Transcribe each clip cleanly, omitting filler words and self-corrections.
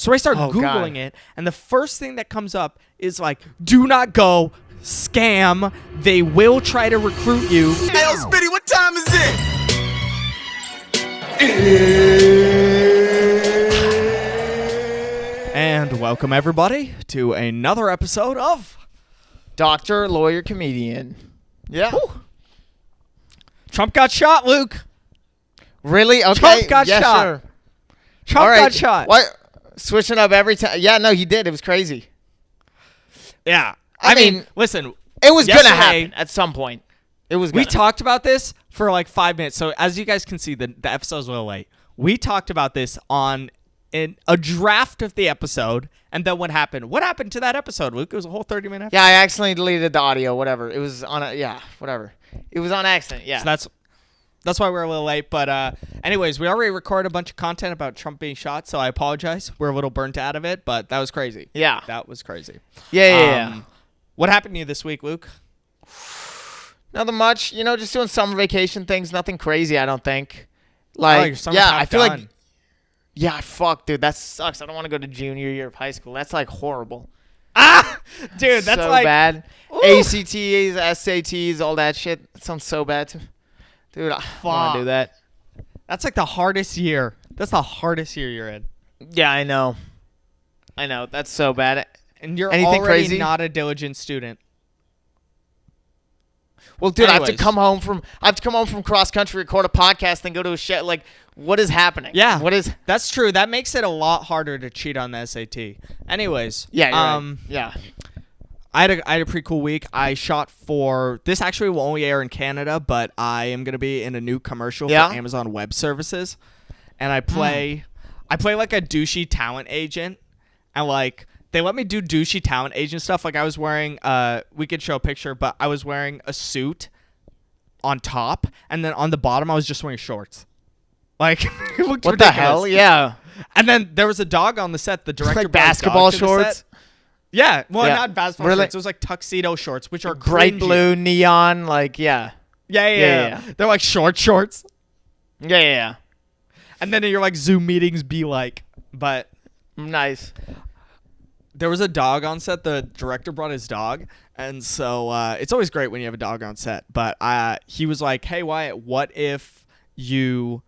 So I start Googling it, and the first thing that comes up is like, do not go, scam, they will try to recruit you. Hey, yo, Spitty, what time is it? And welcome everybody to another episode of Doctor, Lawyer, Comedian. Yeah. Whew. Trump got shot, Luke. Really? Okay. Trump got shot. Sure. Trump got shot. What? Switching up every time. Yeah, no, he did. It was crazy. Yeah. I mean, listen. It was going to yesterday- happen at some point. It was. We talked about this for like 5 minutes. So as you guys can see, the episode's a little late. We talked about this on a draft of the episode, and then what happened? What happened to that episode, Luke? It was a whole 30-minute episode. Yeah, I accidentally deleted the audio. Whatever. It was on whatever. It was on accident. Yeah. So that's why we're a little late. But anyways, we already recorded a bunch of content about Trump being shot, so I apologize. We're a little burnt out of it, but that was crazy. Yeah. That was crazy. Yeah. What happened to you this week, Luke? Nothing much. You know, just doing summer vacation things. Nothing crazy, I don't think. Like, your summer's yeah, half I feel done. like. Yeah, fuck, dude, that sucks. I don't want to go to junior year of high school. That's like horrible. Dude, that's so like bad. Ooh. ACTs, SATs, all that shit. That sounds so bad. Dude, I don't want to do that. That's like the hardest year. That's the hardest year you're in. Yeah, I know. That's so bad. And you're Anything already crazy? not a diligent student. Well, dude, Anyways. I have to come home from cross country, record a podcast, then go to a shit. Like, what is happening? Yeah. What is? That's true. That makes it a lot harder to cheat on the SAT. Anyways. Yeah. You're right. Yeah. I had a pretty cool week. I shot for this. Actually, will only air in Canada, but I am gonna be in a new commercial for Amazon Web Services, and I play like a douchey talent agent, and like they let me do douchey talent agent stuff. Like I was wearing we could show a picture, but I was wearing a suit on top, and then on the bottom I was just wearing shorts. Like it looked What ridiculous. the hell? Yeah. And then there was a dog on the set. The director Like brought a dog basketball to the shorts. set. Yeah, well, Yeah. not basketball Really? shorts. It was like tuxedo shorts, which are Bright cringy. blue, neon, like yeah. Yeah. They're like shorts. Yeah. And then your like Zoom meetings be like, but Nice. there was a dog on set. The director brought his dog, and so it's always great when you have a dog on set. But he was like, "Hey Wyatt, what if you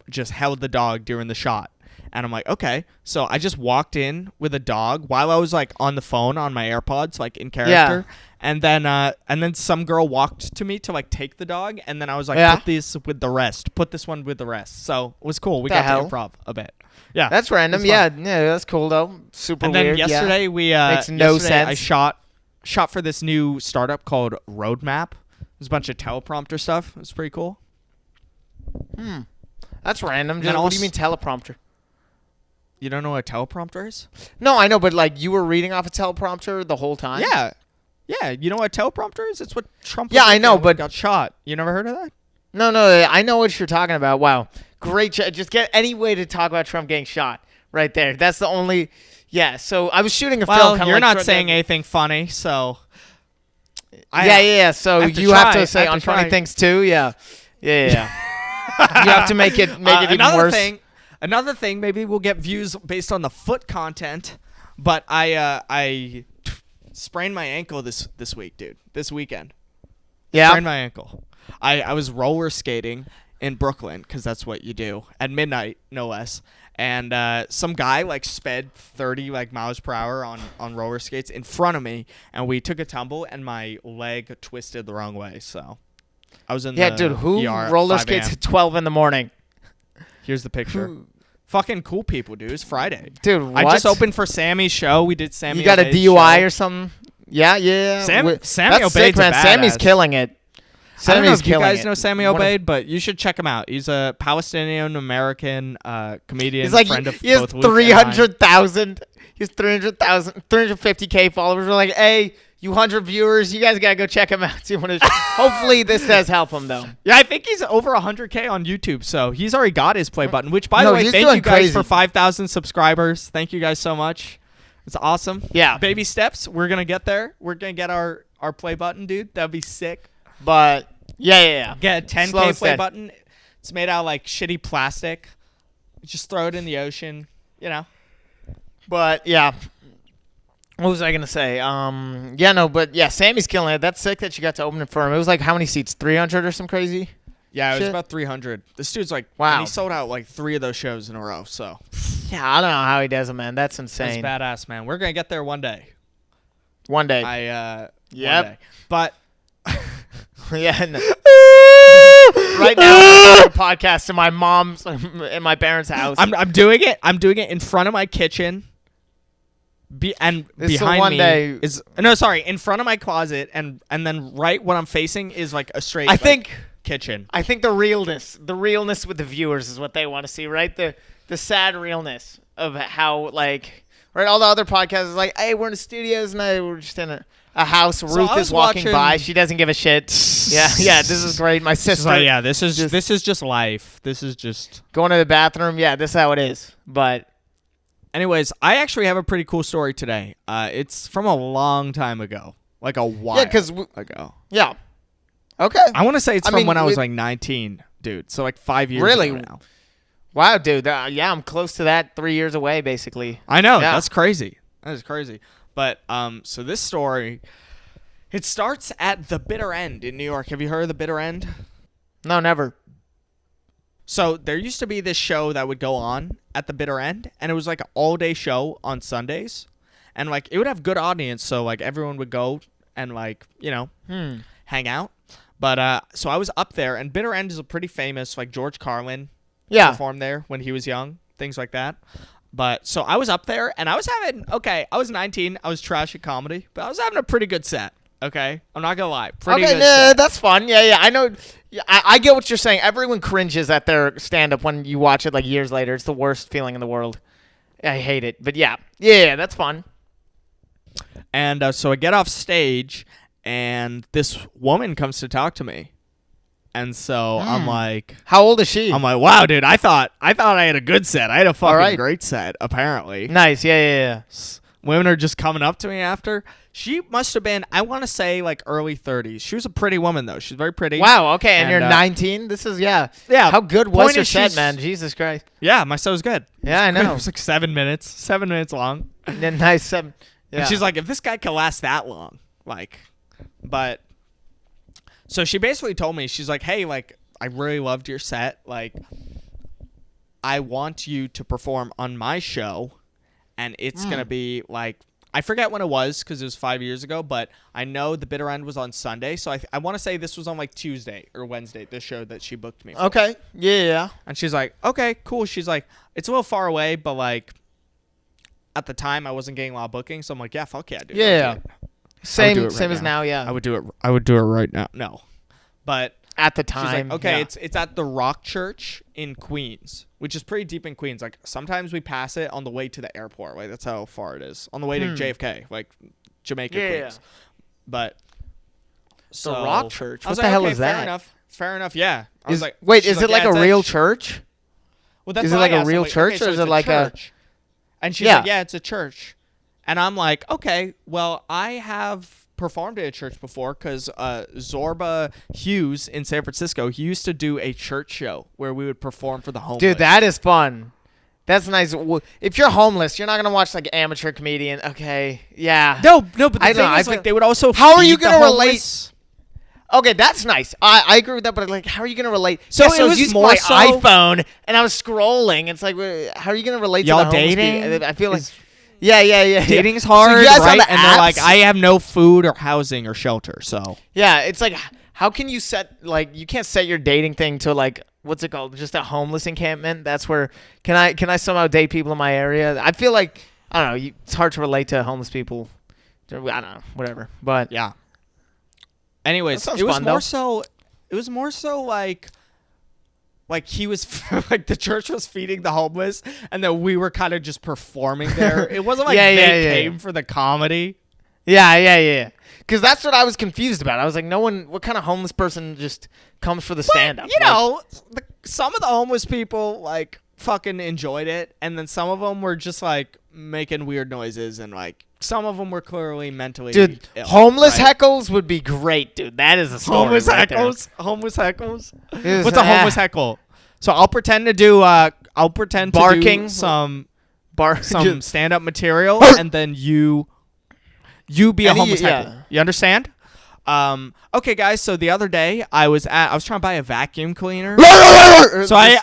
just held the dog during the shot?" And I'm like, okay. So I just walked in with a dog while I was like on the phone on my AirPods, like in character. Yeah. And then some girl walked to me to like take the dog, and then I was like, put this with the rest. Put this one with the rest. So it was cool. We got to improv a bit. Yeah. That's random. Yeah, that's cool though. Super and then weird. yesterday we Makes no sense. I shot for this new startup called Roadmap. There's a bunch of teleprompter stuff. It was pretty cool. That's random. then What do also- you mean teleprompter? You don't know what a teleprompter is? No, I know, but like you were reading off a teleprompter the whole time? Yeah, you know what a teleprompter is? It's what Trump Yeah, I know, when he but- got shot. You never heard of that? No, I know what you're talking about. Wow. Great. Just get any way to talk about Trump getting shot right there. That's the only. Yeah, so I was shooting a film. Well, kinda you're like not saying anything funny, so. Yeah. So have to you have try. to say I have to unfunny try. things too. Yeah. You have to make it even worse. Another thing, maybe we'll get views based on the foot content, but I sprained my ankle this week, dude. This weekend. Yeah. Sprained my ankle. I was roller skating in Brooklyn, because that's what you do at midnight, no less. And some guy like sped 30 like miles per hour on roller skates in front of me, and we took a tumble, and my leg twisted the wrong way. So I was in the dude. Who ER at roller 5 skates a.m. at 12 in the morning? Here's the picture. Fucking cool people, dude. It's Friday. Dude, what? I just opened for Sammy's show. We did Sammy. You got a Obeid's DUI show. or something? Yeah. Sammy That's Obeid's sick, a man. Sammy's badass. killing it. I don't know Sammy's if you killing guys it. know Sammy One of- Obeid, but you should check him out. He's a Palestinian-American comedian, He's like, friend of he has both Luke and I. 300,000. He has 300,000, 350K followers. We're like, hey, you 100 viewers, you guys got to go check him out. See what hopefully this does help him, though. Yeah, I think he's over 100K on YouTube, so he's already got his play button, which, by the way, he's thank doing you guys crazy. for 5,000 subscribers. Thank you guys so much. It's awesome. Yeah. Baby steps. We're going to get there. We're going to get our play button, dude. That'd be sick. But, yeah. Get a 10K Slow and play steady. button. It's made out of like shitty plastic. Just throw it in the ocean, you know. But yeah. What was I gonna say? Sammy's killing it. That's sick that you got to open it for him. It was like how many seats? 300 or some crazy? Yeah, it was about 300. This dude's like, wow. And he sold out like 3 of those shows in a row. So yeah, I don't know how he does it, man. That's insane. That's badass, man. We're gonna get there one day. One day. One day. But yeah. No. Right now, I'm doing a podcast in my mom's in my parents' house. I'm doing it. I'm doing it in front of my kitchen. Behind me is in front of my closet, and then right when I'm facing is like a straight kitchen. I think the realness with the viewers is what they want to see, right? The sad realness of how like all the other podcasts is like, hey, we're in the studios and we're just in a house. So Ruth is walking by. She doesn't give a shit. Yeah, this is great. My sister. Like, yeah, this is just life. This is just going to the bathroom. Yeah, this is how it is. But. Anyways, I actually have a pretty cool story today. It's from a long time ago, like a while ago. Yeah. Okay. I want to say it's from when I was like 19, dude. So like 5 years ago now. Wow, dude. I'm close to that. 3 years away, basically. I know. Yeah. That's crazy. That is crazy. But so this story, it starts at the Bitter End in New York. Have you heard of the Bitter End? No, never. So there used to be this show that would go on at the Bitter End, and it was like an all-day show on Sundays, and like it would have good audience, so like everyone would go and like hang out. But so I was up there, and Bitter End is a pretty famous, like George Carlin performed there when he was young, things like that. But so I was up there, and I was I was 19, I was trash at comedy, but I was having a pretty good set. Okay, I'm not gonna lie. Pretty good. That's fun. Yeah, I know. Yeah, I get what you're saying. Everyone cringes at their stand-up when you watch it like years later. It's the worst feeling in the world. I hate it. But yeah, that's fun. And so I get off stage, and this woman comes to talk to me. And so I'm like, how old is she? I'm like, wow, dude, I thought I had a good set. I had a fucking great set, apparently. Nice. Yeah. Women are just coming up to me after. She must have been, I want to say, like early 30s. She was a pretty woman, though. She's very pretty. Wow, okay, and you're 19? This is, yeah. How good was your set, man? Jesus Christ. Yeah, my set was good. Yeah, I know. It was like 7 minutes. 7 minutes long. And then nice 7. Yeah. And she's like, if this guy can last that long, like, but. So she basically told me, she's like, hey, like, I really loved your set. Like, I want you to perform on my show, and it's going to be, like, I forget when it was because it was 5 years ago, but I know the Bitter End was on Sunday, so I want to say this was on, like, Tuesday or Wednesday, this show that she booked me for. Okay, yeah. And she's like, okay, cool. She's like, it's a little far away, but, like, at the time, I wasn't getting a lot of bookings, so I'm like, yeah, fuck yeah, dude. Yeah. Same as now, yeah. I would do it right now. No. But at the time, she's like, okay, it's at the Rock Church in Queens, which is pretty deep in Queens. Like sometimes we pass it on the way to the airport. Like that's how far it is on the way to JFK, like Jamaica, Queens. But the Rock Church. What the hell is that? Fair enough. Yeah. Is it like a real church? Well, that's is it like a real church, or is it like a? And she's like, yeah, it's a church. And I'm like, okay, well, I have performed at a church before because Zorba Hughes in San Francisco, he used to do a church show where we would perform for the homeless. Dude, that is fun. That's nice. If you're homeless, you're not gonna watch like amateur comedian. Okay, yeah. No, but the thing is, like, they would also. How are you gonna relate? Okay, that's nice. I agree with that, but like, how are you gonna relate? So it was using more my so iPhone, and I was scrolling. It's like, how are you gonna relate to the homeless dating? People? I feel like. Yeah. Dating's hard, so right? And they're like, I have no food or housing or shelter, so. Yeah, it's like, how can you you can't set your dating thing to like, what's it called? Just a homeless encampment? That's where, can I somehow date people in my area? I feel like, I don't know, it's hard to relate to homeless people. I don't know, whatever. But. Yeah. Anyways, it was more so like he was like the church was feeding the homeless and then we were kind of just performing there. It wasn't like they came for the comedy. Yeah. Because that's what I was confused about. I was like, what kind of homeless person just comes for the stand-up? You know, some of the homeless people like fucking enjoyed it, and then some of them were just like making weird noises, and like some of them were clearly mentally ill, homeless heckles would be great, dude. That is a story. Homeless heckles. What's a homeless heckle? So I'll pretend to do barking. To do some some stand-up material, and then you be a homeless heckler. Yeah. You understand? Okay, guys. So the other day I was trying to buy a vacuum cleaner. So right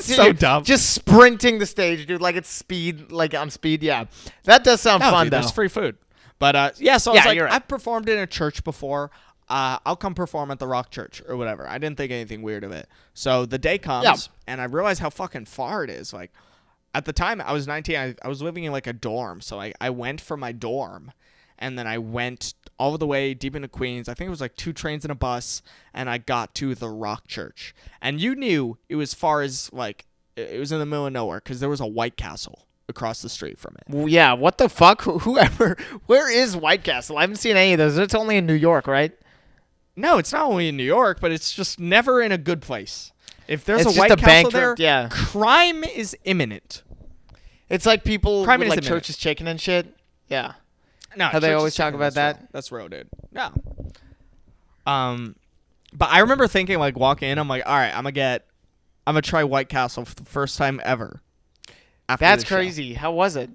so dumb. Just sprinting the stage, dude, like it's speed, like I'm speed. Yeah, that does sound fun, dude, though. There's free food. But yeah, so I was like, you're right. I've performed in a church before. I'll come perform at the Rock Church or whatever. I didn't think anything weird of it. So the day comes, and I realize how fucking far it is. Like, at the time, I was 19. I was living in, like, a dorm. So I went from my dorm, and then I went all the way deep into Queens. I think it was, like, 2 trains and a bus, and I got to the Rock Church. And you knew it was far as, like, it was in the middle of nowhere because there was a White Castle across the street from it. Well, yeah, what the fuck? Whoever, where is White Castle? I haven't seen any of those. It's only in New York, right? No, it's not only in New York, but it's just never in a good place. If there's It's a White just a Castle there, bankrupt- crime is imminent. It's like people Crime with, is like imminent. churches chicken and shit. Yeah. No, How they church always is talk chicken, about that's that? real. That's real, dude. No. But I remember thinking, like, walking in, I'm like, all right, I'm gonna try White Castle for the first time ever. That's crazy. How was it?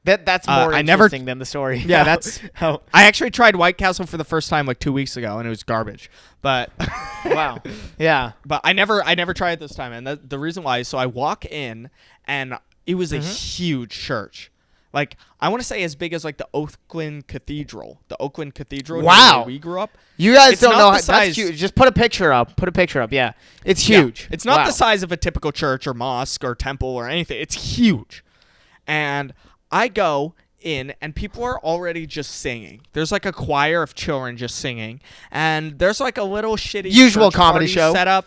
That's more I interesting than the story. Yeah, that's how. I actually tried White Castle for the first time like 2 weeks ago, and it was garbage. But Wow. Yeah. But I never tried it this time, and the reason why is so I walk in, and it was a huge church. Like, I want to say as big as, like, the Oakland Cathedral. The Oakland Cathedral. Wow. Where we grew up. You guys It's don't not know the how size- that's huge. Just put a picture up. Yeah. It's Yeah. huge. It's not Wow. the size of a typical church or mosque or temple or anything. It's huge. And I go in, and people are already just singing. There's, like, a choir of children just singing. And there's, like, a little shitty Usual church comedy party show. set up.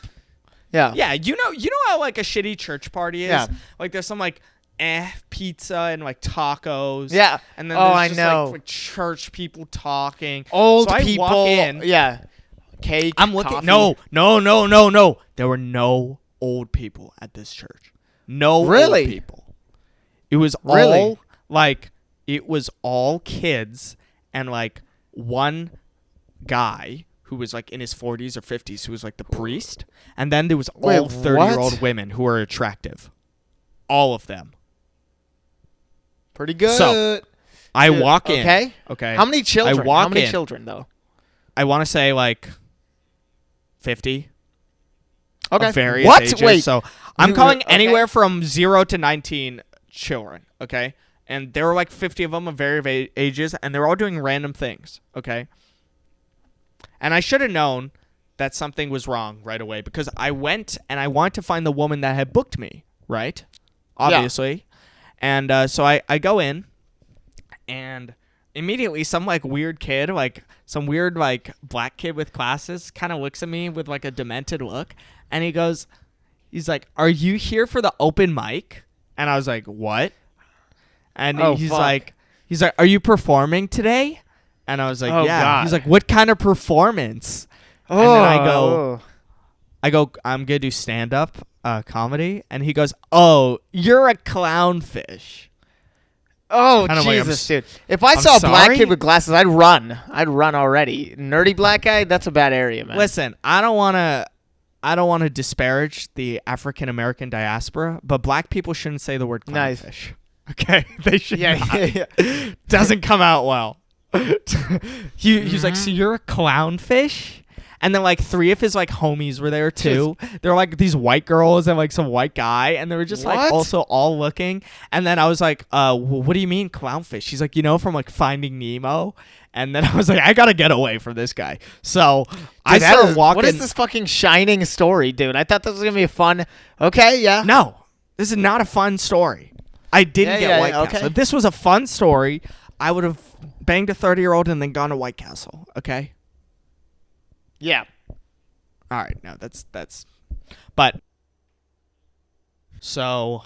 Yeah. Yeah, you know how, like, a shitty church party is? Yeah. Like, there's some, like, pizza and, like, tacos. Yeah. And then Oh, there's I just, know. like church people talking. Old So I people. walk in. Yeah. Cake. I'm looking. coffee. No. There were no old people at this church. No Really? old people. It was Really? all, like, it was all kids and, like, one guy who was, like, in his 40s or 50s who was, like, the priest. And then there was Wait, all 30-year-old what? women who were attractive. All of them. Pretty good. So, I walk in. Okay. Okay. How many children? I walk How many in. children, though? I want to say, like, 50. Okay. Of various What? ages. Wait. So I'm You- calling okay. anywhere from 0 to 19 children, okay? And there were like 50 of them of various ages, and they were all doing random things, okay? And I should have known that something was wrong right away because I went and I wanted to find the woman that had booked me, right? Obviously. And so I go in, and immediately some like weird kid, like some weird like black kid with glasses kind of looks at me with like a demented look, and he's like, "Are you here for the open mic?" And I was like, "What?" And he's fuck. like, "Are you performing today?" And I was like, Oh, "Yeah." God. He's like, "What kind of performance?" Oh. And then I go, "I'm gonna do stand-up comedy," and he goes, "Oh, you're a clownfish." Oh, And I'm like, Jesus, dude. If I I'm saw a black sorry? kid with glasses, I'd run. I'd run already. Nerdy black guy, that's a bad area, man. Listen, I don't want to disparage the African American diaspora, but black people shouldn't say the word Nice. clownfish. Okay, they should Yeah, not. yeah. Doesn't come out well. He's like, "So you're a clownfish?" And then like 3 of his like homies were there too. They're like these white girls and like some white guy, and they were just like What? also all looking. And then I was like, what do you mean clownfish?" She's like, from like Finding Nemo. And then I was like, I gotta get away from this guy. So I Dude, started walking. What is this fucking Shining story, dude? I thought this was gonna be a fun. Okay, yeah. No, this is not a fun story. I didn't get White Castle. okay. If this was a fun story, I would have banged a 30-year-old and then gone to White Castle. Okay. Yeah. All right, no, that's but so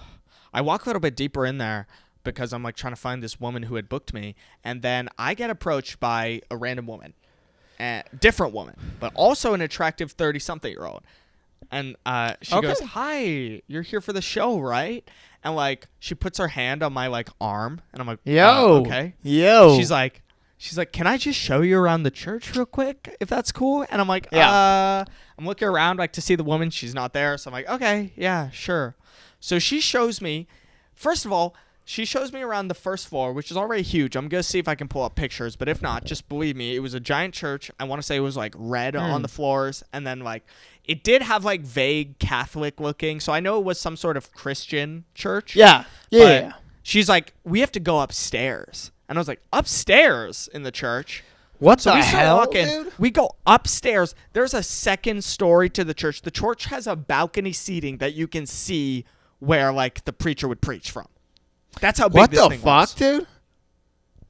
I walk a little bit deeper in there because I'm like trying to find this woman who had booked me, and then I get approached by a random woman, a different woman, but also an attractive 30-something-year-old. And she Okay. goes, "Hi, you're here for the show, right?" And like she puts her hand on my like arm, and I'm like, Yo. okay." Yo. She's like, "Can I just show you around the church real quick, if that's cool?" And I'm like, Yeah. I'm looking around like to see the woman. She's not there, so I'm like, "Okay, yeah, sure." So she shows me, first of all, she shows me around the first floor, which is already huge. I'm going to see if I can pull up pictures, but if not, just believe me, it was a giant church. I want to say it was like red on the floors, and then like it did have like vague Catholic looking, so I know it was some sort of Christian church. Yeah. Yeah. She's like, we have to go upstairs. And I was like, upstairs in the church? What So the we start hell, walking. dude? We go upstairs. There's a second story to the church. The church has a balcony seating that you can see where like the preacher would preach from. That's how big What this the thing fuck, was. dude?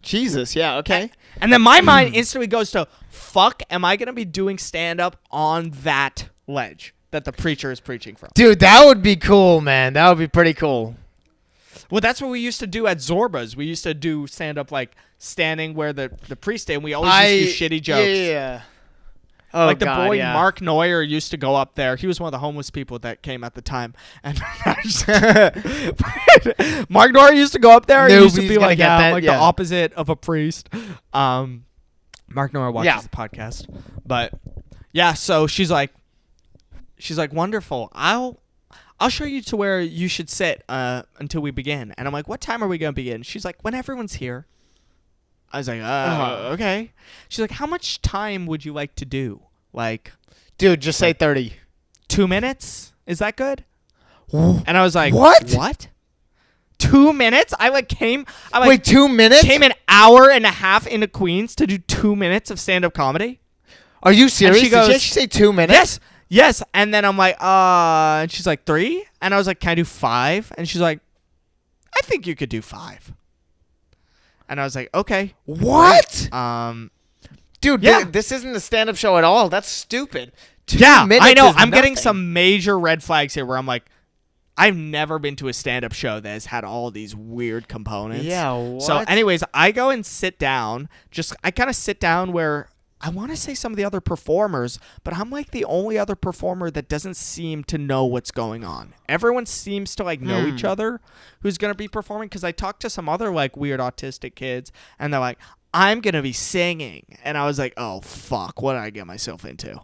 Jesus, yeah, okay. And then my mind instantly goes to, fuck, am I going to be doing stand-up on that ledge that the preacher is preaching from? Dude, that would be cool, man. That would be pretty cool. Well, that's what we used to do at Zorba's. We used to do stand-up, like, standing where the priest did, and we always used to do shitty jokes. Yeah. Oh, like the God, boy yeah. Mark Neuer used to go up there. He was one of the homeless people that came at the time. And Mark Neuer used to go up there. He used to be like, I'm like the opposite of a priest. Mark Neuer watches the podcast. But yeah, so she's like, wonderful. I'll show you to where you should sit until we begin. And I'm like, what time are we going to begin? She's like, when everyone's here. I was like, okay. She's like, how much time would you like to do? Like, dude, just say 30. 2 minutes? Is that good? And I was like, What? 2 minutes? Wait, 2 minutes? Came an hour and a half into Queens to do 2 minutes of stand-up comedy. Are you serious? And she goes, Did she say 2 minutes? Yes. And then I'm like, and she's like, 3? And I was like, can I do 5? And she's like, I think you could do 5. And I was like, okay. What? Dude, this isn't a stand-up show at all. That's stupid. 2 minutes I know. is I'm getting nothing. some major red flags here where I'm like, I've never been to a stand-up show that has had all these weird components. Yeah, what? So anyways, I go and sit down. I kind of sit down where I want to say some of the other performers, but I'm like the only other performer that doesn't seem to know what's going on. Everyone seems to like know each other who's going to be performing, because I talked to some other like weird autistic kids and they're like, I'm going to be singing. And I was like, oh, fuck, what did I get myself into?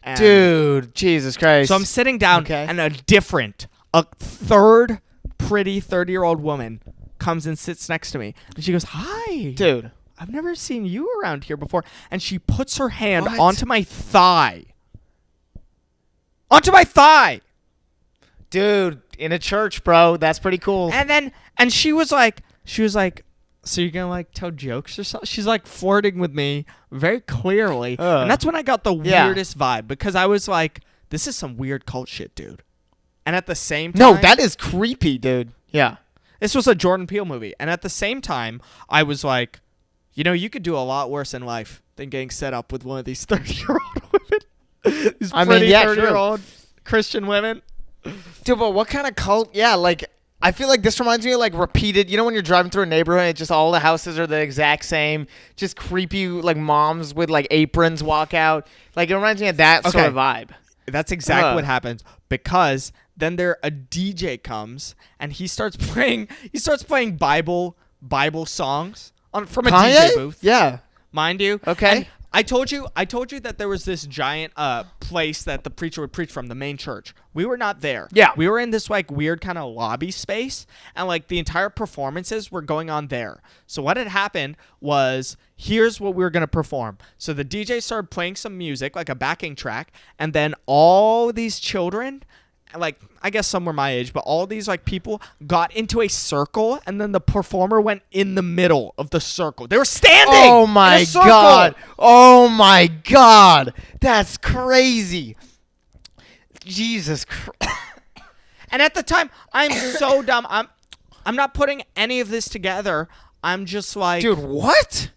And dude, Jesus Christ. so I'm sitting down and a third pretty 30-year-old woman comes and sits next to me. And she goes, hi. Dude. I've never seen you around here before. And she puts her hand onto my thigh. Onto my thigh. Dude, in a church, bro. That's pretty cool. And she was like, so you're going to like tell jokes or something? She's like flirting with me very clearly. And that's when I got the weirdest vibe, because I was like, this is some weird cult shit, dude. And at the same time. No, that is creepy, dude. Yeah. This was a Jordan Peele movie. And at the same time, I was like, you know, you could do a lot worse in life than getting set up with one of these 30-year-old women. These pretty 30-year-old Christian women. Dude, but what kind of cult? Yeah, like, I feel like this reminds me of, like, repeated. You know when you're driving through a neighborhood and just all the houses are the exact same? Just creepy, like, moms with, like, aprons walk out. Like, it reminds me of that sort of vibe. That's exactly what happens, because then a DJ comes and he starts playing Bible songs. From a Kanye? DJ booth. Yeah. Mind you. Okay. And I told you that there was this giant place that the preacher would preach from, the main church. We were not there. Yeah. We were in this like weird kind of lobby space, and like the entire performances were going on there. So what had happened was, here's what we were going to perform. So the DJ started playing some music, like a backing track, and then all these children, like, I guess some were my age, but all these like people got into a circle, and then the performer went in the middle of the circle. They were standing. Oh my God. Oh my God. That's crazy. Jesus Christ. And at the time, I'm so dumb. I'm not putting any of this together. I'm just like, dude, what?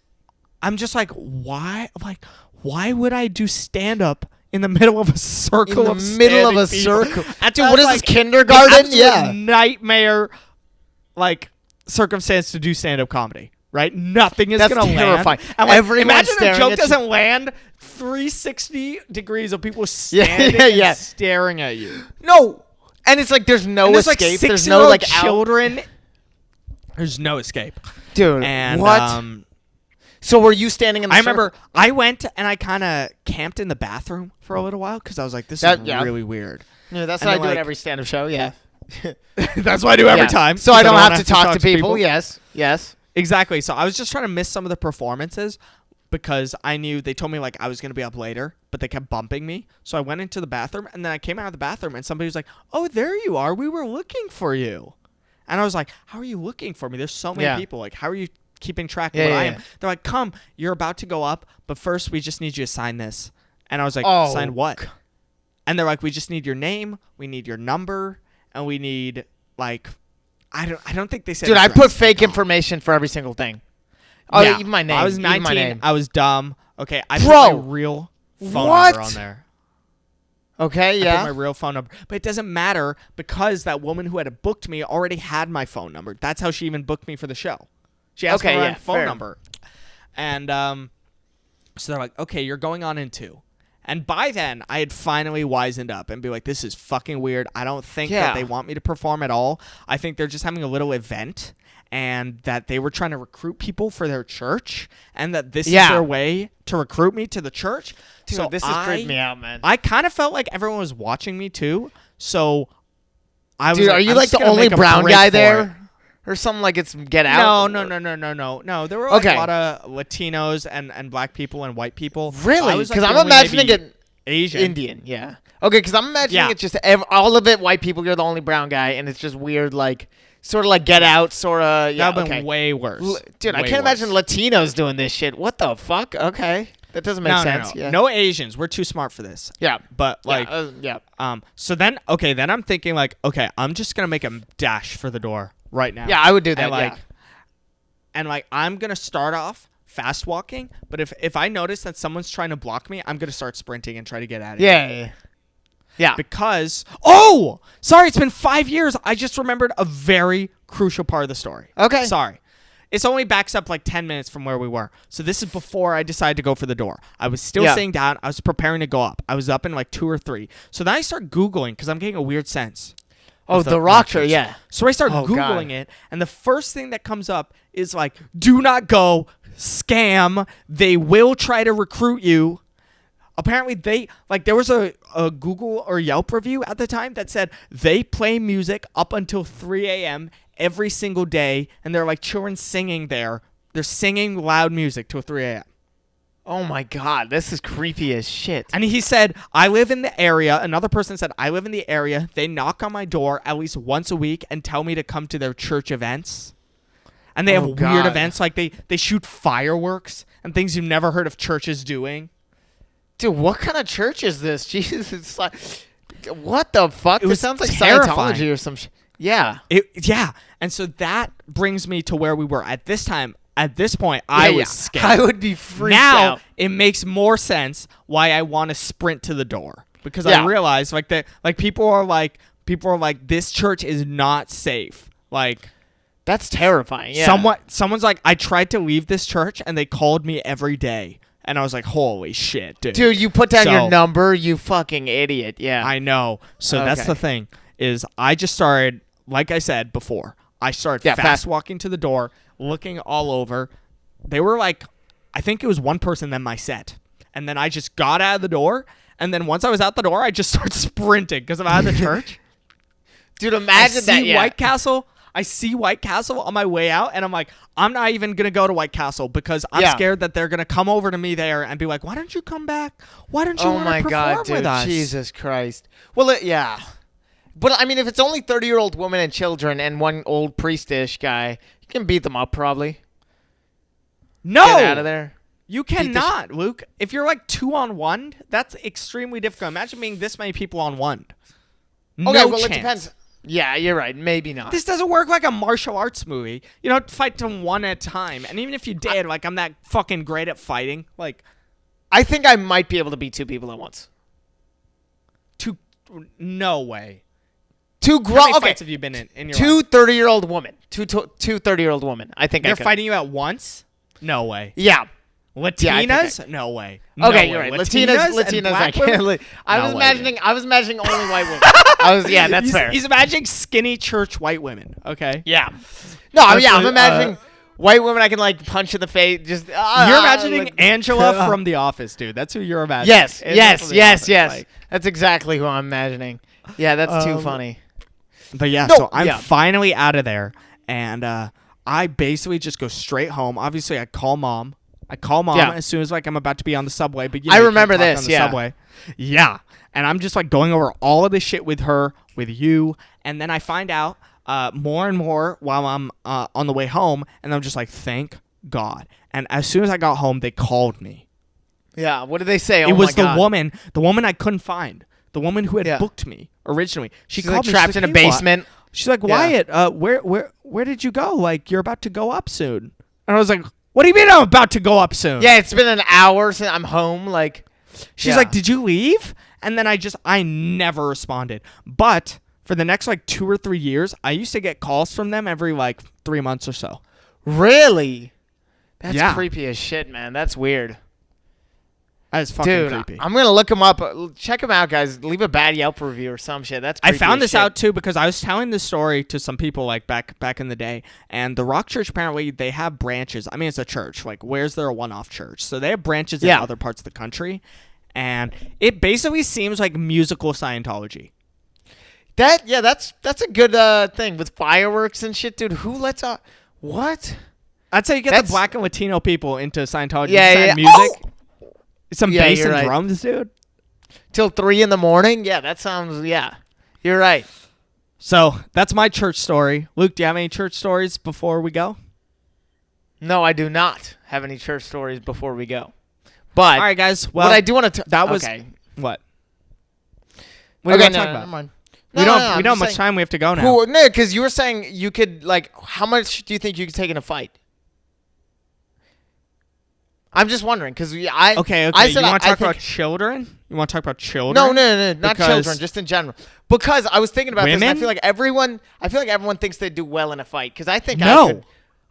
I'm just like, why? Like, why would I do stand up in the middle of a circle? In the middle of a circle. Dude, what is like this, kindergarten? Yeah. Nightmare, like, circumstance to do stand-up comedy, right? Nothing is going to terrifying. land. And, like, Everyone's imagine staring a joke at doesn't land, 360 degrees of people standing and staring at you. No. And it's like there's no escape. Like there's no, like, children. There's no escape. Dude, and, what? So were you standing in the I remember I went and I kind of camped in the bathroom for a little while, because I was like, this is really weird. Yeah, that's And what I then, do at like, every stand-up show, yeah. That's what I do every time. So I don't have to talk to people. Yes. Exactly. So I was just trying to miss some of the performances because I knew they told me like I was going to be up later, but they kept bumping me. So I went into the bathroom, and then I came out of the bathroom, and somebody was like, "Oh, there you are. We were looking for you." And I was like, "How are you looking for me? There's so many people. Like, how are you keeping track of what I am?" They're like, "Come, you're about to go up, but first we just need you to sign this." And I was like, "Sign what?" And they're like, "We just need your name, we need your number, and we need like I don't think they said." Dude, I put fake information for every single thing. Oh, yeah. Even my name. I was 19. I was dumb. Okay, I put my real phone number on there. Okay, yeah. I put my real phone number. But it doesn't matter because that woman who had booked me already had my phone number. That's how she even booked me for the show. She asked for my phone number. And so they're like, "Okay, you're going on in 2." And by then, I had finally wisened up and be like, this is fucking weird. I don't think that they want me to perform at all. I think they're just having a little event, and that they were trying to recruit people for their church, and that this is their way to recruit me to the church. Dude, so this has creeped me out, man. I kind of felt like everyone was watching me, too. So I was Dude, are you like the only brown guy there? Or something like it's Get Out? No. There were like a lot of Latinos and black people and white people. Really? Because I'm imagining it Asian. Indian, yeah. Okay, because I'm imagining it's just all of it white people. You're the only brown guy, and it's just weird, like sort of like Get Out, sort of. Yeah, that would have been way worse. Dude, I can't imagine Latinos doing this shit. What the fuck? Okay. That doesn't make sense. No. Yeah. No Asians. We're too smart for this. Yeah. But like, so then I'm thinking like, okay, I'm just going to make a dash for the door right now. Yeah, I would do that. And I'm going to start off fast walking, but if I notice that someone's trying to block me, I'm going to start sprinting and try to get out of here. Yeah. Because, sorry, it's been 5 years. I just remembered a very crucial part of the story. Okay. Sorry. It's only backs up like 10 minutes from where we were. So this is before I decided to go for the door. I was still sitting down. I was preparing to go up. I was up in like 2 or 3. So then I start Googling because I'm getting a weird sense. Oh, the Rocker, yeah. So I start Googling it, and the first thing that comes up is like, do not go, scam, they will try to recruit you. Apparently there was a Google or Yelp review at the time that said they play music up until 3 a.m. every single day, and they're like children singing there. They're singing loud music till 3 a.m. Oh my God, this is creepy as shit. And he said, I live in the area. Another person said, I live in the area. They knock on my door at least once a week and tell me to come to their church events. And they have weird events, like they shoot fireworks and things you've never heard of churches doing. Dude, what kind of church is this? Jesus, it's like, what the fuck? It sounds like terrifying. Scientology or some shit. Yeah. And so that brings me to where we were at this time. At this point, I was scared. I would be freaked out. Now, it makes more sense why I want to sprint to the door. Because I realize people are like, this church is not safe. Like, that's terrifying. Yeah. Someone's like, I tried to leave this church and they called me every day. And I was like, holy shit, dude. Dude, you put down your number, you fucking idiot. Yeah. I know. So that's the thing, is I just started, like I said before, I started fast walking to the door, looking all over. They were like, I think it was one person, then my set. And then I just got out of the door. And then once I was out the door, I just started sprinting because I'm out of the church. Dude, imagine that. White Castle. I see White Castle on my way out, and I'm like, I'm not even going to go to White Castle because I'm scared that they're going to come over to me there and be like, why don't you come back? Why don't you want to perform with us? Jesus Christ. Well, yeah. But, I mean, if it's only 30-year-old women and children and one old priestish guy, you can beat them up probably. No! Get out of there. You cannot, Luke. If you're like 2-on-1, that's extremely difficult. Imagine being this many people on one. No chance. It depends. Yeah, you're right. Maybe not. This doesn't work like a martial arts movie. You don't fight them one at a time. And even if you did, I'm that fucking great at fighting. I think I might be able to beat 2 people at once. No way. How many fights have you been in your 2 life? 30-year-old women. Two 30-year-old women. I think they're fighting you at once? No way. Yeah. Latinas? No way. Okay, you're right. Latinas. I can't. I was imagining only white women. That's fair. He's imagining skinny church white women. Okay. Yeah. No, I'm imagining white women I can punch in the face. Just you're imagining Angela from The Office, dude. That's who you're imagining. Yes. That's exactly who I'm imagining. Yeah, that's too funny. But yeah, No, so I'm yeah. finally out of there, and I basically just go straight home. Obviously, I call mom. As soon as like I'm about to be on the subway. But I you remember can't talk this, on the yeah. subway. Yeah, and I'm just like going over all of this shit with her, with you, and then I find out more and more while I'm on the way home, and I'm just like, thank God. And as soon as I got home, they called me. Yeah, what did they say? It was the woman I couldn't find. The woman who had booked me originally. She's called like me. trapped in a basement. She's like, Wyatt, where did you go? Like, you're about to go up soon. And I was like, what do you mean I'm about to go up soon? Yeah, it's been an hour since I'm home. Like, she's like, did you leave? And then I never responded. But for the next like 2 or 3 years, I used to get calls from them every like 3 months or so. Really? That's creepy as shit, man. That's weird. That is fucking Dude, creepy. I'm going to look them up. Check them out, guys. Leave a bad Yelp review or some shit. That's creepy I found as this shit. out, too, because I was telling this story to some people, like, back in the day. And the Rock Church, apparently, they have branches. I mean, it's a church. Like, where's there a one-off church? So they have branches in other parts of the country. And it basically seems like musical Scientology. That's a good thing. With fireworks and shit, dude. Who lets out... What? That's how you get the black and Latino people into Scientology. Yeah. Music. Oh! Some bass and drums, dude. Till 3 a.m. Yeah, that sounds... Yeah, you're right. So that's my church story. Luke, do you have any church stories before we go? No, I do not have any church stories before we go. But all right, guys. Well, what I do want to... That was... Okay. What? What do you want to talk about? Never mind. We don't have much time. We have to go now. Cool. No, because you were saying you could, like, how much do you think you could take in a fight? I'm just wondering, because Okay. I said you want to talk think, about children? You want to talk about children? No, not children, just in general. Because I was thinking about this, and I Women? feel like everyone thinks they do well in a fight. Because I think No.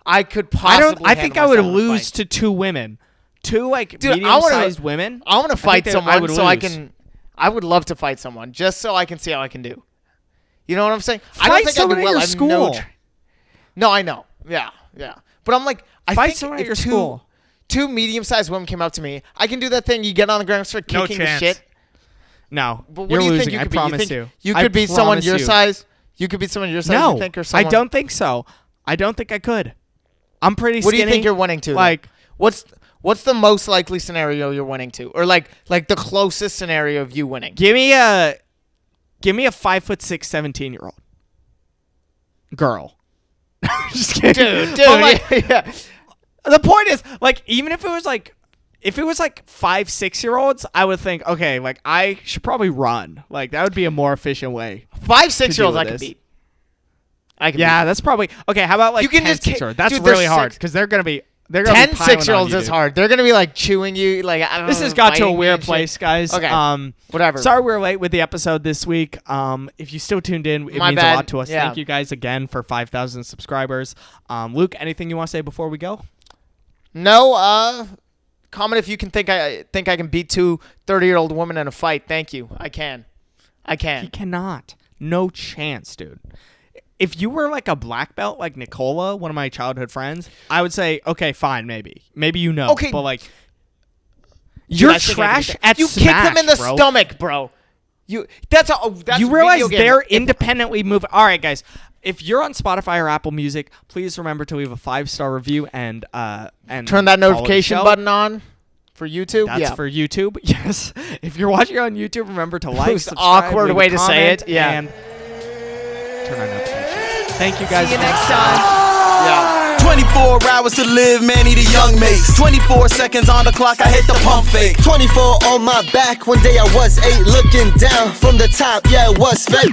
I could possibly. I think I would lose to 2 women, 2 like medium-sized women. I want to fight someone so I lose. can. I would love to fight someone just so I can see how I can do. You know what I'm saying? I Fight don't think someone I do at well. your I have school. No, I know. Yeah. But I'm like, I Fight think someone if at your school. 2 medium-sized women came up to me, I can do that thing. You get on the ground and start kicking the shit. No, But what you're do you losing. think you I could promise be? you. You I could be someone promise your you. size. You could be someone your size. No, you think, or someone. I don't think so. I don't think I could. I'm pretty What skinny. do you think you're winning to? Like, what's the most likely scenario you're winning to, or like the closest scenario of you winning? give me a 5'6", 17-year-old girl. Just kidding. Dude. But, like, yeah. the point is, like, even if it was like 5, 6-year-olds, I would think, okay, like, I should probably run. Like, that would be a more efficient way. 5, 6-year-olds I with can this. beat. Yeah, that's probably okay. How about like You can 10, just kick- 6-year-olds? That's dude, they're really hard six- because they're gonna be 10, piling on 6-year-olds you, is dude. hard. They're gonna be like chewing you. Like, I don't This know, has got to a biting you weird and shit. place, guys. Okay. Whatever. Sorry we're late with the episode this week. If you still tuned in, it My means bad. a lot to us. Yeah. Thank you guys again for 5,000 subscribers. Luke, anything you want to say before we go? No. Comment if you can think I can beat 2 30-year-old women in a fight. Thank you. I can. He cannot. No chance, dude. If you were like a black belt, like Nicola, one of my childhood friends, I would say, okay, fine, maybe you know. Okay. But like, Dude, you're I think I can trash beat that. at You Smash, kick them in the bro. stomach, bro. That's you realize video game. they're independently moving. All right, guys. If you're on Spotify or Apple Music, please remember to leave a 5-star review and turn that follow the notification show. button on for YouTube. That's for YouTube. Yes. If you're watching on YouTube, remember to like, Most subscribe, awkward leave a way to say comment, it. Yeah. and turn on notifications. Thank you guys. See you next time. Yeah. 24 hours to live, man, need a young mace. 24 seconds on the clock, I hit the pump fake. 24 on my back, one day I was 8, looking down from the top, yeah, it was fake.